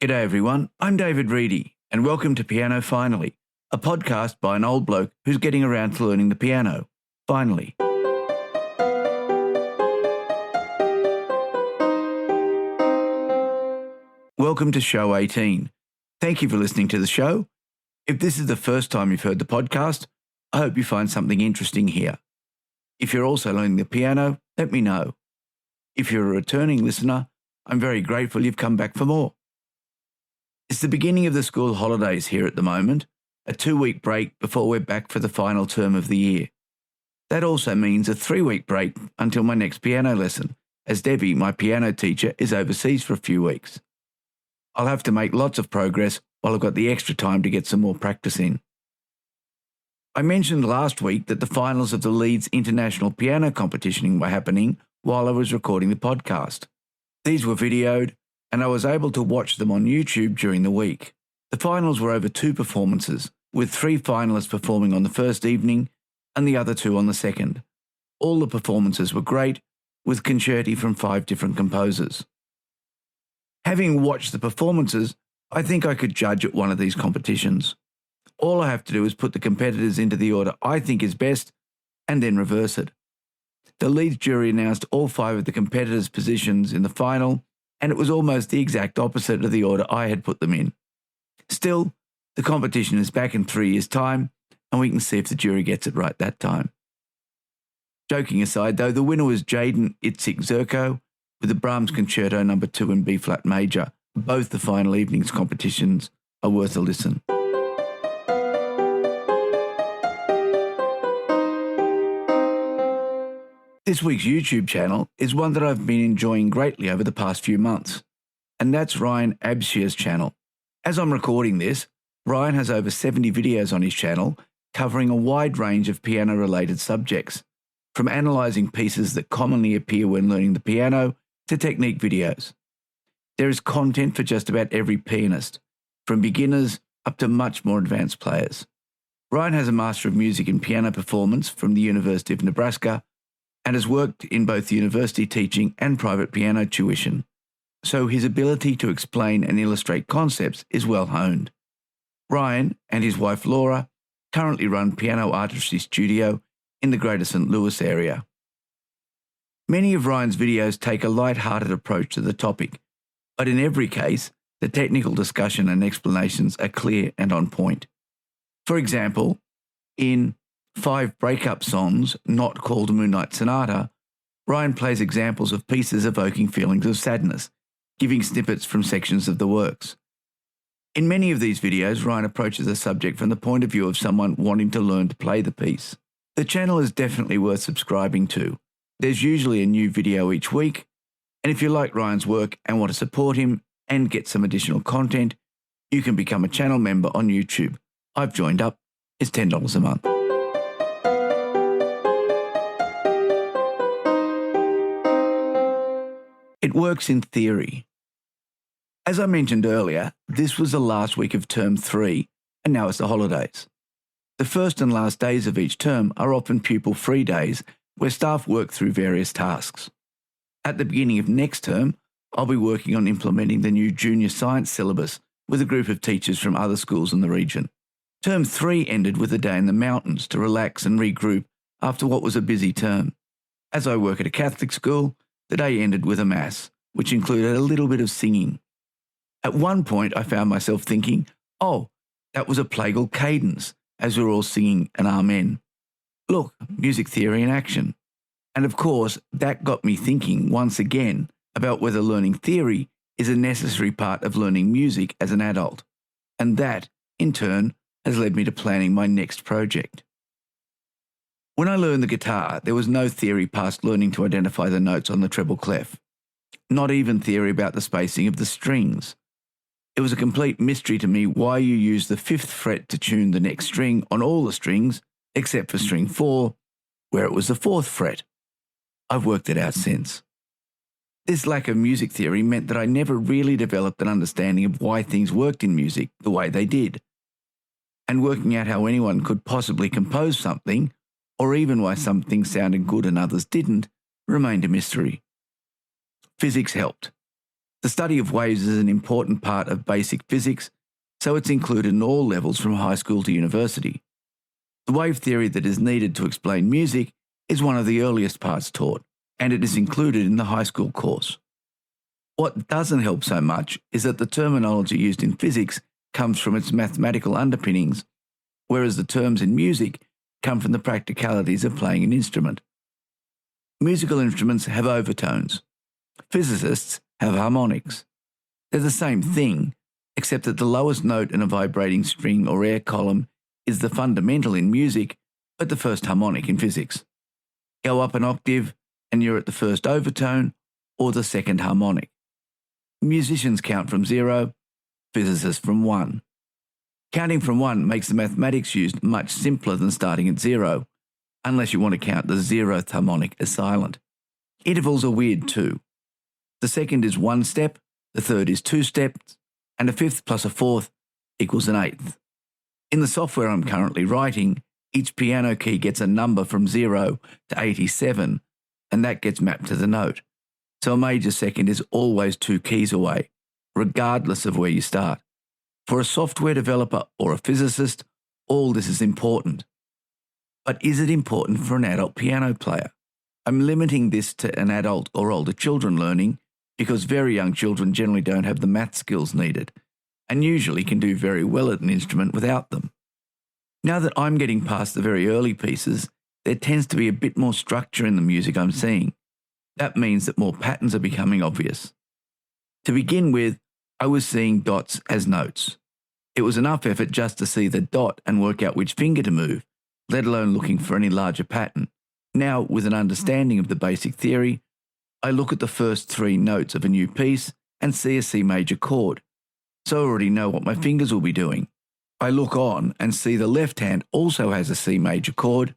G'day everyone, I'm David Reidy, and welcome to Piano Finally, a podcast by an old bloke who's getting around to learning the piano. Finally. Welcome to show 18. Thank you for listening to the show. If this is the first time you've heard the podcast, I hope you find something interesting here. If you're also learning the piano, let me know. If you're a returning listener, I'm very grateful you've come back for more. It's the beginning of the school holidays here at the moment, a 2-week break before we're back for the final term of the year. That also means a 3-week break until my next piano lesson, as Debbie, my piano teacher, is overseas for a few weeks. I'll have to make lots of progress while I've got the extra time to get some more practice in. I mentioned last week that the finals of the Leeds International Piano Competition were happening while I was recording the podcast. These were videoed, and I was able to watch them on YouTube during the week. The finals were over 2 performances, with 3 finalists performing on the first evening and the other 2 on the second. All the performances were great, with concerti from 5 different composers. Having watched the performances, I think I could judge at one of these competitions. All I have to do is put the competitors into the order I think is best, and then reverse it. The Leeds jury announced all 5 of the competitors' positions in the final, and it was almost the exact opposite of the order I had put them in. Still, the competition is back in 3 years' time, and we can see if the jury gets it right that time. Joking aside, though, the winner was Jaeden Izik-Dzerko with the Brahms Concerto No. 2 in B-flat major. Both the final evening's competitions are worth a listen. This week's YouTube channel is one that I've been enjoying greatly over the past few months, and that's Ryan Absher's channel. As I'm recording this, Ryan has over 70 videos on his channel covering a wide range of piano-related subjects, from analysing pieces that commonly appear when learning the piano to technique videos. There is content for just about every pianist, from beginners up to much more advanced players. Ryan has a Master of Music in Piano Performance from the University of Nebraska, and has worked in both university teaching and private piano tuition, so his ability to explain and illustrate concepts is well honed. Ryan and his wife Laura currently run Piano Artistry Studio in the Greater St. Louis area. Many of Ryan's videos take a light-hearted approach to the topic, but in every case, the technical discussion and explanations are clear and on point. For example, in 5 breakup songs not called Moonlight Sonata, Ryan plays examples of pieces evoking feelings of sadness, giving snippets from sections of the works. In many of these videos, Ryan approaches the subject from the point of view of someone wanting to learn to play the piece. The channel is definitely worth subscribing to. There's usually a new video each week, and if you like Ryan's work and want to support him and get some additional content, you can become a channel member on YouTube. I've joined up. It's $10 a month. It works in theory. As I mentioned earlier, this was the last week of term 3, and now it's the holidays. The first and last days of each term are often pupil-free days where staff work through various tasks. At the beginning of next term, I'll be working on implementing the new junior science syllabus with a group of teachers from other schools in the region. Term 3 ended with a day in the mountains to relax and regroup after what was a busy term. As I work at a Catholic school, the day ended with a mass, which included a little bit of singing. At one point, I found myself thinking, oh, that was a plagal cadence, as we were all singing an Amen. Look, music theory in action. And of course, that got me thinking once again about whether learning theory is a necessary part of learning music as an adult. And that, in turn, has led me to planning my next project. When I learned the guitar, there was no theory past learning to identify the notes on the treble clef. Not even theory about the spacing of the strings. It was a complete mystery to me why you use the 5th fret to tune the next string on all the strings, except for string 4, where it was the 4th fret. I've worked it out since. This lack of music theory meant that I never really developed an understanding of why things worked in music the way they did. And working out how anyone could possibly compose something, or even why some things sounded good and others didn't, remained a mystery. Physics helped. The study of waves is an important part of basic physics, so it's included in all levels from high school to university. The wave theory that is needed to explain music is one of the earliest parts taught, and it is included in the high school course. What doesn't help so much is that the terminology used in physics comes from its mathematical underpinnings, whereas the terms in music come from the practicalities of playing an instrument. Musical instruments have overtones. Physicists have harmonics. They're the same thing, except that the lowest note in a vibrating string or air column is the fundamental in music, but the first harmonic in physics. Go up an octave and you're at the first overtone or the second harmonic. Musicians count from 0, physicists from 1. Counting from 1 makes the mathematics used much simpler than starting at 0, unless you want to count the 0th harmonic as silent. Intervals are weird too. The second is 1 step, the third is 2 steps, and a fifth plus a fourth equals an eighth. In the software I'm currently writing, each piano key gets a number from 0 to 87, and that gets mapped to the note. So a major second is always 2 keys away, regardless of where you start. For a software developer or a physicist, all this is important. But is it important for an adult piano player? I'm limiting this to an adult or older children learning because very young children generally don't have the math skills needed and usually can do very well at an instrument without them. Now that I'm getting past the very early pieces, there tends to be a bit more structure in the music I'm seeing. That means that more patterns are becoming obvious. To begin with, I was seeing dots as notes. It was enough effort just to see the dot and work out which finger to move, let alone looking for any larger pattern. Now, with an understanding of the basic theory, I look at the first 3 notes of a new piece and see a C major chord, so I already know what my fingers will be doing. I look on and see the left hand also has a C major chord,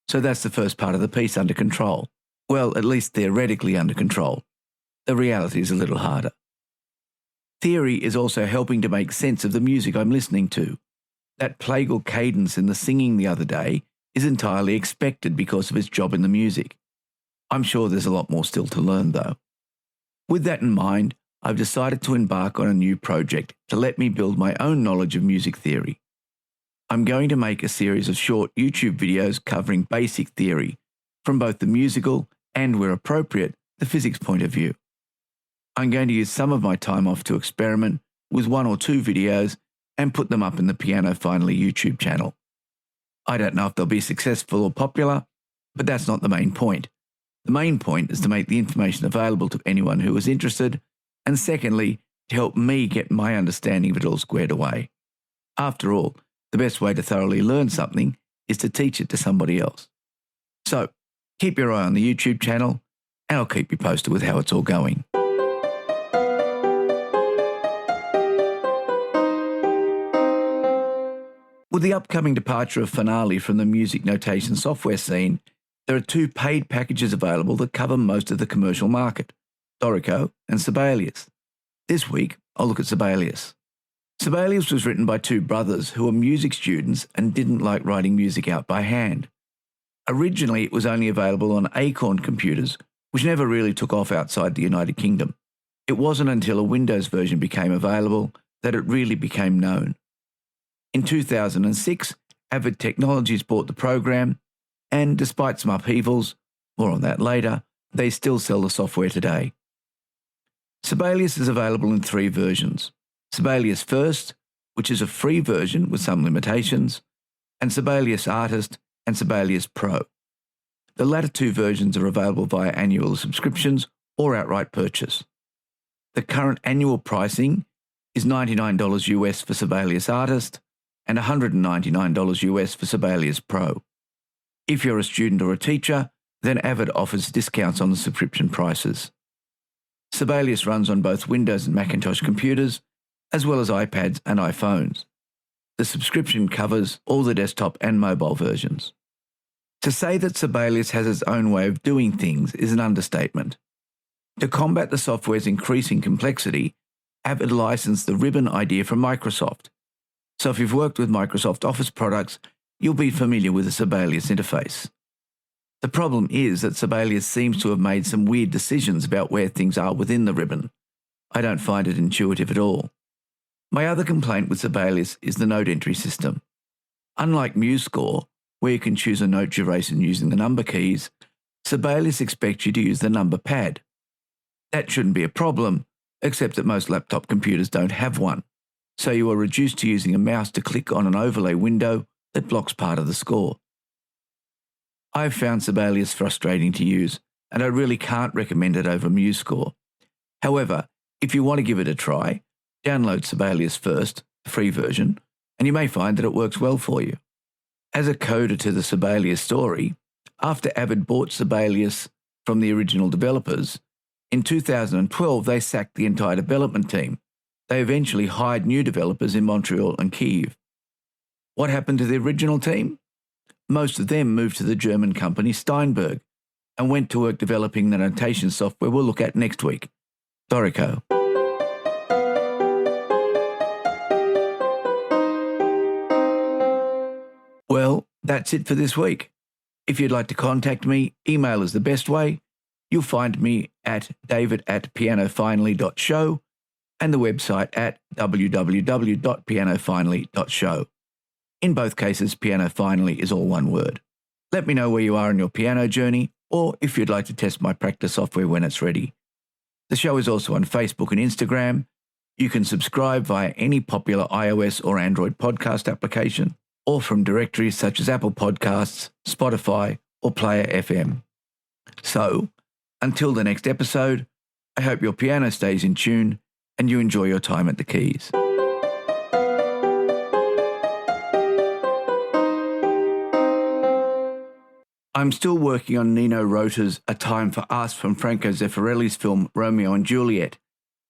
so that's the first part of the piece under control. Well, at least theoretically under control. The reality is a little harder. Theory is also helping to make sense of the music I'm listening to. That plagal cadence in the singing the other day is entirely expected because of its job in the music. I'm sure there's a lot more still to learn though. With that in mind, I've decided to embark on a new project to let me build my own knowledge of music theory. I'm going to make a series of short YouTube videos covering basic theory from both the musical and, where appropriate, the physics point of view. I'm going to use some of my time off to experiment with 1 or 2 videos and put them up in the Piano Finally YouTube channel. I don't know if they'll be successful or popular, but that's not the main point. The main point is to make the information available to anyone who is interested, and secondly, to help me get my understanding of it all squared away. After all, the best way to thoroughly learn something is to teach it to somebody else. So, keep your eye on the YouTube channel, and I'll keep you posted with how it's all going. With the upcoming departure of Finale from the music notation software scene, there are 2 paid packages available that cover most of the commercial market, Dorico and Sibelius. This week, I'll look at Sibelius. Sibelius was written by 2 brothers who were music students and didn't like writing music out by hand. Originally, it was only available on Acorn computers, which never really took off outside the United Kingdom. It wasn't until a Windows version became available that it really became known. In 2006, Avid Technologies bought the program, and despite some upheavals, more on that later, they still sell the software today. Sibelius is available in 3 versions. Sibelius First, which is a free version with some limitations, and Sibelius Artist and Sibelius Pro. The latter 2 versions are available via annual subscriptions or outright purchase. The current annual pricing is $99 US for Sibelius Artist and $199 US for Sibelius Pro. If you're a student or a teacher, then Avid offers discounts on the subscription prices. Sibelius runs on both Windows and Macintosh computers, as well as iPads and iPhones. The subscription covers all the desktop and mobile versions. To say that Sibelius has its own way of doing things is an understatement. To combat the software's increasing complexity, Avid licensed the ribbon idea from Microsoft. So if you've worked with Microsoft Office products, you'll be familiar with the Sibelius interface. The problem is that Sibelius seems to have made some weird decisions about where things are within the ribbon. I don't find it intuitive at all. My other complaint with Sibelius is the note entry system. Unlike MuseScore, where you can choose a note duration using the number keys, Sibelius expects you to use the number pad. That shouldn't be a problem, except that most laptop computers don't have one, so you are reduced to using a mouse to click on an overlay window that blocks part of the score. I've found Sibelius frustrating to use, and I really can't recommend it over MuseScore. However, if you want to give it a try, download Sibelius first, the free version, and you may find that it works well for you. As a coda to the Sibelius story, after Avid bought Sibelius from the original developers, in 2012 they sacked the entire development team. They eventually hired new developers in Montreal and Kyiv. What happened to the original team? Most of them moved to the German company Steinberg and went to work developing the notation software we'll look at next week, Dorico. Well, that's it for this week. If you'd like to contact me, email is the best way. You'll find me at david@pianofinally.show and the website at www.pianofinally.show. In both cases, Piano Finally is all one word. Let me know where you are in your piano journey, or if you'd like to test my practice software when it's ready. The show is also on Facebook and Instagram. You can subscribe via any popular iOS or Android podcast application, or from directories such as Apple Podcasts, Spotify, or Player FM. So, until the next episode, I hope your piano stays in tune and you enjoy your time at the keys. I'm still working on Nino Rota's A Time for Us from Franco Zeffirelli's film Romeo and Juliet,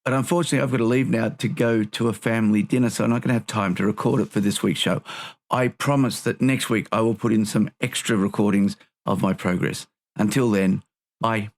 but unfortunately I've got to leave now to go to a family dinner, so I'm not going to have time to record it for this week's show. I promise that next week I will put in some extra recordings of my progress. Until then, bye.